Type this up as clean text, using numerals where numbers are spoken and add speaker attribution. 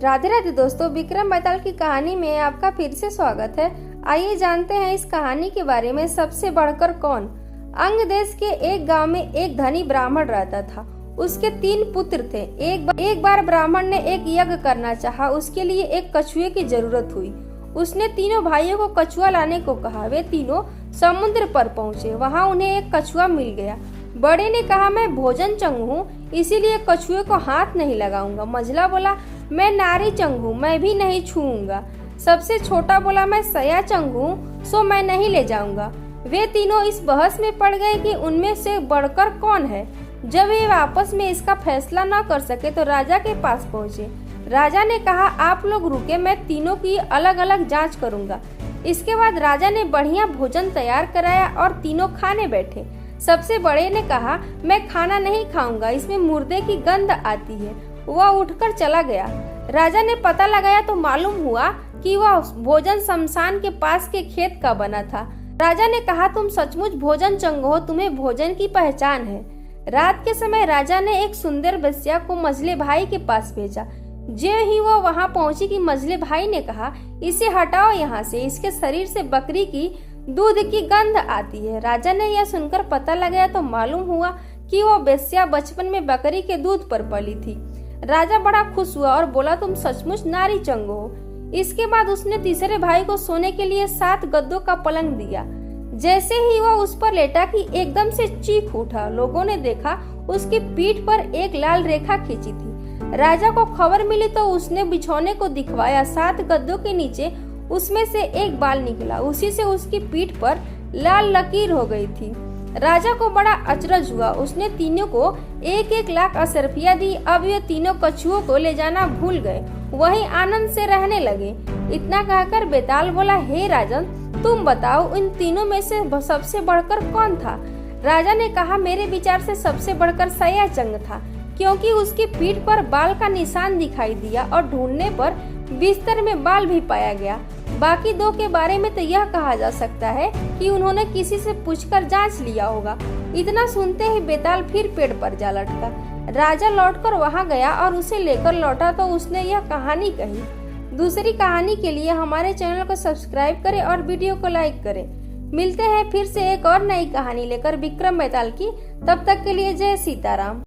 Speaker 1: राधे राधे दोस्तों, विक्रम बेताल की कहानी में आपका फिर से स्वागत है। आइए जानते हैं इस कहानी के बारे में। सबसे बढ़कर कौन। अंग देश के एक गांव में एक धनी ब्राह्मण रहता था। उसके 3 पुत्र थे। एक बार ब्राह्मण ने एक यज्ञ करना चाहा। उसके लिए एक कछुए की जरूरत हुई। उसने तीनों भाइयों को कछुआ लाने को कहा। वे तीनों समुद्र पर पहुंचे। वहां उन्हें एक कछुआ मिल गया। बड़े ने कहा, मैं भोजन चंग हूँ, इसीलिए कछुए को हाथ नहीं लगाऊंगा। मझला बोला, मैं नारी चंग हूँ, मैं भी नहीं छूऊंगा। सबसे छोटा बोला, मैं सया चंग हूँ, सो मैं नहीं ले जाऊंगा। वे तीनों इस बहस में पड़ गए कि उनमें से बढ़कर कौन है। जब वे आपस में इसका फैसला न कर सके तो राजा के पास पहुंचे। राजा ने कहा, आप लोग रुके, मैं तीनों की अलग अलग जांच करूंगा। इसके बाद राजा ने बढ़िया भोजन तैयार कराया और तीनों खाने बैठे। सबसे बड़े ने कहा, मैं खाना नहीं खाऊंगा, इसमें मुर्दे की गंध आती है। वह उठकर चला गया। राजा ने पता लगाया तो मालूम हुआ कि वह भोजन शमशान के पास के खेत का बना था। राजा ने कहा, तुम सचमुच भोजन चंग हो, तुम्हें भोजन की पहचान है। रात के समय राजा ने एक सुंदर वेश्या को मझले भाई के पास भेजा। जो ही वह वहां पहुंची कि मझले भाई ने कहा, इसे हटाओ यहाँ से, इसके शरीर से बकरी की दूध की गंध आती है। राजा ने यह सुनकर पता लगाया तो मालूम हुआ कि वह वेश्या बचपन में बकरी के दूध पर पली थी। राजा बड़ा खुश हुआ और बोला, तुम सचमुच नारी चंग हो। इसके बाद उसने तीसरे भाई को सोने के लिए 7 गद्दों का पलंग दिया। जैसे ही वह उस पर लेटा कि एकदम से चीख उठा। लोगों ने देखा उसकी पीठ पर एक लाल रेखा खींची थी। राजा को खबर मिली तो उसने बिछौने को दिखवाया। 7 गद्दों के नीचे उसमें से एक बाल निकला। उसी से उसकी पीठ पर लाल लकीर हो गई थी। राजा को बड़ा अचरज हुआ। उसने तीनों को 1-1 लाख अशरफियाँ दी। अब ये तीनों कछुओं को ले जाना भूल गए, वहीं आनंद से रहने लगे। इतना कहकर बेताल बोला, हे राजन, तुम बताओ इन तीनों में से सबसे बढ़कर कौन था। राजा ने कहा, मेरे विचार से सबसे बढ़कर सया चंग था, क्योंकि उसकी पीठ पर बाल का निशान दिखाई दिया और ढूंढने पर बिस्तर में बाल भी पाया गया। बाकी 2 के बारे में तो यह कहा जा सकता है कि उन्होंने किसी से पूछकर जांच लिया होगा। इतना सुनते ही बेताल फिर पेड़ पर जा लटका। राजा लौटकर वहां गया और उसे लेकर लौटा तो उसने यह कहानी कही। दूसरी कहानी के लिए हमारे चैनल को सब्सक्राइब करें और वीडियो को लाइक करें। मिलते हैं फिर से एक और नई कहानी लेकर विक्रम बेताल की। तब तक के लिए जय सीताराम।